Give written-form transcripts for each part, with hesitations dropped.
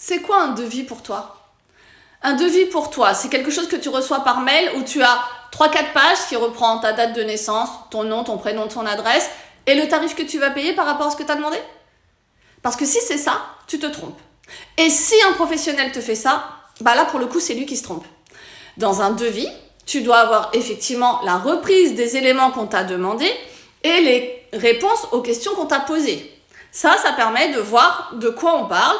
C'est quoi un devis pour toi? Un devis pour toi, c'est quelque chose que tu reçois par mail où tu as 3-4 pages qui reprend ta date de naissance, ton nom, ton prénom, ton adresse et le tarif que tu vas payer par rapport à ce que tu as demandé? Parce que si c'est ça, tu te trompes. Et si un professionnel te fait ça, bah là pour le coup c'est lui qui se trompe. Dans un devis, tu dois avoir effectivement la reprise des éléments qu'on t'a demandé et les réponses aux questions qu'on t'a posées. Ça permet de voir de quoi on parle,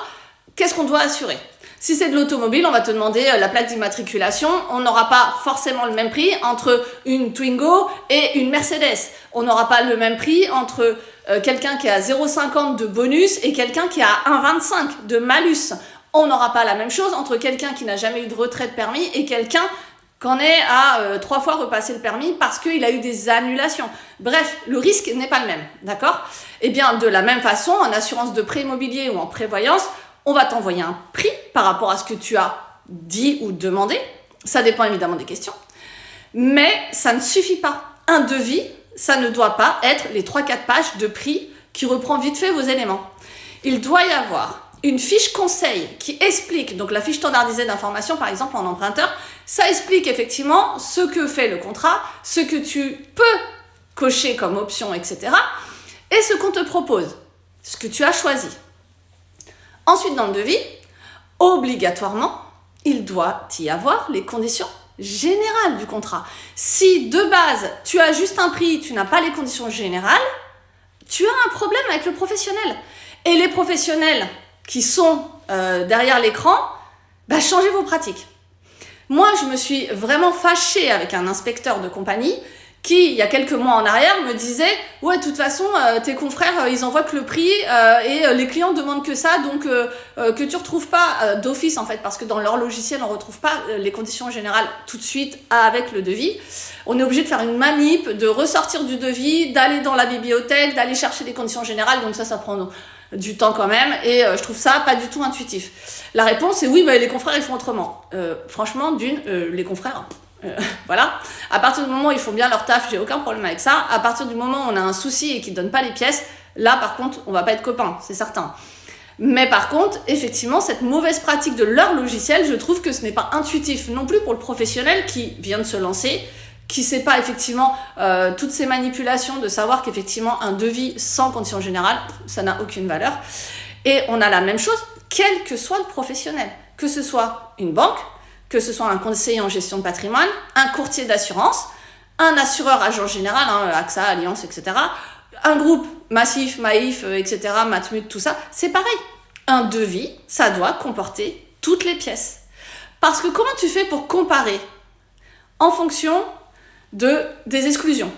qu'est-ce qu'on doit assurer. Si c'est de l'automobile, on va te demander la plaque d'immatriculation. On n'aura pas forcément le même prix entre une Twingo et une Mercedes. On n'aura pas le même prix entre quelqu'un qui a 0,50 de bonus et quelqu'un qui a 1,25 de malus. On n'aura pas la même chose entre quelqu'un qui n'a jamais eu de retrait de permis et quelqu'un qu'en est à 3 fois repasser le permis parce qu'il a eu des annulations. Bref, le risque n'est pas le même, d'accord? Eh bien, de la même façon, en assurance de prêt immobilier ou en prévoyance, on va t'envoyer un prix par rapport à ce que tu as dit ou demandé. Ça dépend évidemment des questions. Mais ça ne suffit pas. Un devis, ça ne doit pas être les 3-4 pages de prix qui reprend vite fait vos éléments. Il doit y avoir une fiche conseil qui explique, donc la fiche standardisée d'information par exemple en emprunteur, ça explique effectivement ce que fait le contrat, ce que tu peux cocher comme option, etc. et ce qu'on te propose, ce que tu as choisi. Ensuite, dans le devis, obligatoirement, il doit y avoir les conditions générales du contrat. Si de base, tu as juste un prix, tu n'as pas les conditions générales, tu as un problème avec le professionnel. Et les professionnels qui sont derrière l'écran, changez vos pratiques. Moi, je me suis vraiment fâchée avec un inspecteur de compagnie qui, il y a quelques mois en arrière, me disait « Ouais, de toute façon, tes confrères, ils envoient que le prix et les clients demandent que ça, donc que tu retrouves pas d'office, en fait, parce que dans leur logiciel, on retrouve pas les conditions générales tout de suite avec le devis. On est obligé de faire une manip, de ressortir du devis, d'aller dans la bibliothèque, d'aller chercher les conditions générales, donc ça prend du temps quand même, et je trouve ça pas du tout intuitif. La réponse est oui, les confrères, ils font autrement. Franchement, les confrères... voilà, à partir du moment où ils font bien leur taf, j'ai aucun problème avec ça. À partir du moment où on a un souci et qu'ils ne donnent pas les pièces, là par contre on va pas être copains, c'est certain. Mais par contre, effectivement, cette mauvaise pratique de leur logiciel, je trouve que ce n'est pas intuitif non plus pour le professionnel qui vient de se lancer, qui sait pas effectivement toutes ces manipulations de savoir qu'effectivement un devis sans condition générale, ça n'a aucune valeur. Et on a la même chose, quel que soit le professionnel, que ce soit une banque, que ce soit un conseiller en gestion de patrimoine, un courtier d'assurance, un assureur agent général, AXA, Allianz, etc., un groupe Massif, Maïf, etc., Matmut, tout ça, c'est pareil. Un devis, ça doit comporter toutes les pièces. Parce que comment tu fais pour comparer en fonction des exclusions,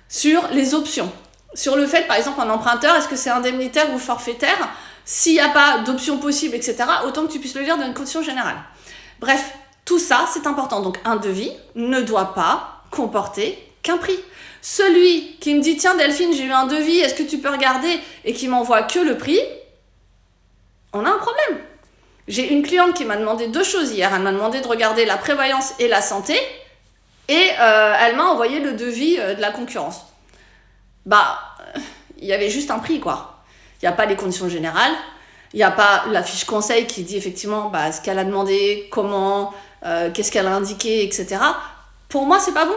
sur les options, sur le fait, par exemple, un emprunteur, est-ce que c'est indemnitaire ou forfaitaire? S'il n'y a pas d'option possible, etc., autant que tu puisses le lire dans une condition générale. Bref, tout ça, c'est important. Donc, un devis ne doit pas comporter qu'un prix. Celui qui me dit « Tiens, Delphine, j'ai eu un devis, est-ce que tu peux regarder ?» et qui m'envoie que le prix, on a un problème. J'ai une cliente qui m'a demandé 2 choses hier. Elle m'a demandé de regarder la prévoyance et la santé et elle m'a envoyé le devis de la concurrence. Il y avait juste un prix, quoi. Il n'y a pas les conditions générales. Il n'y a pas la fiche conseil qui dit effectivement ce qu'elle a demandé, comment, qu'est-ce qu'elle a indiqué, etc. Pour moi, c'est pas bon.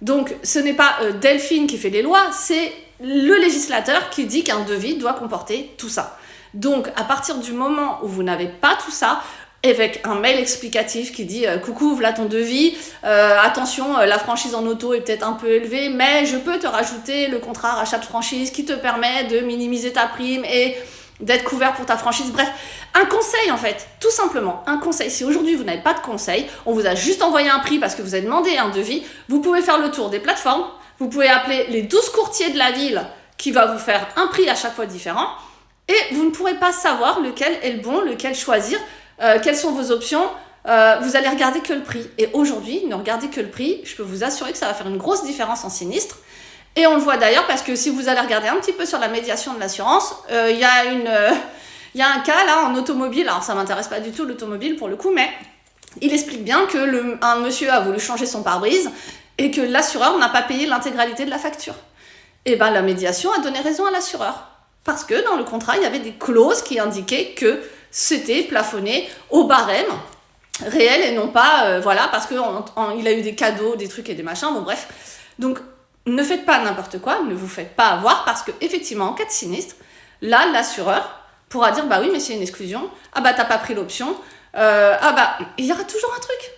Donc, ce n'est pas Delphine qui fait les lois, c'est le législateur qui dit qu'un devis doit comporter tout ça. Donc, à partir du moment où vous n'avez pas tout ça, avec un mail explicatif qui dit « Coucou, voilà ton devis, attention, la franchise en auto est peut-être un peu élevée, mais je peux te rajouter le contrat rachat de franchise qui te permet de minimiser ta prime et... d'être couvert pour ta franchise », bref, un conseil en fait, tout simplement, un conseil. Si aujourd'hui vous n'avez pas de conseil, on vous a juste envoyé un prix parce que vous avez demandé un devis, vous pouvez faire le tour des plateformes, vous pouvez appeler les 12 courtiers de la ville qui va vous faire un prix à chaque fois différent et vous ne pourrez pas savoir lequel est le bon, lequel choisir, quelles sont vos options, vous allez regarder que le prix. Et aujourd'hui, ne regardez que le prix, je peux vous assurer que ça va faire une grosse différence en sinistre. Et on le voit d'ailleurs parce que si vous allez regarder un petit peu sur la médiation de l'assurance, il y a un cas là en automobile, alors ça m'intéresse pas du tout l'automobile pour le coup, mais il explique bien que un monsieur a voulu changer son pare-brise et que l'assureur n'a pas payé l'intégralité de la facture. Et la médiation a donné raison à l'assureur. Parce que dans le contrat, il y avait des clauses qui indiquaient que c'était plafonné au barème réel et non pas, voilà, parce qu'il a eu des cadeaux, des trucs et des machins, bon bref. Donc, ne faites pas n'importe quoi, ne vous faites pas avoir, parce que effectivement, en cas de sinistre, là, l'assureur pourra dire, bah oui, mais c'est une exclusion, ah bah t'as pas pris l'option, ah bah, il y aura toujours un truc.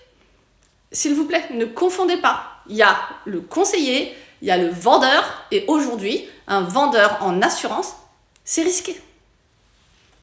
S'il vous plaît, ne confondez pas. Il y a le conseiller, il y a le vendeur, et aujourd'hui, un vendeur en assurance, c'est risqué.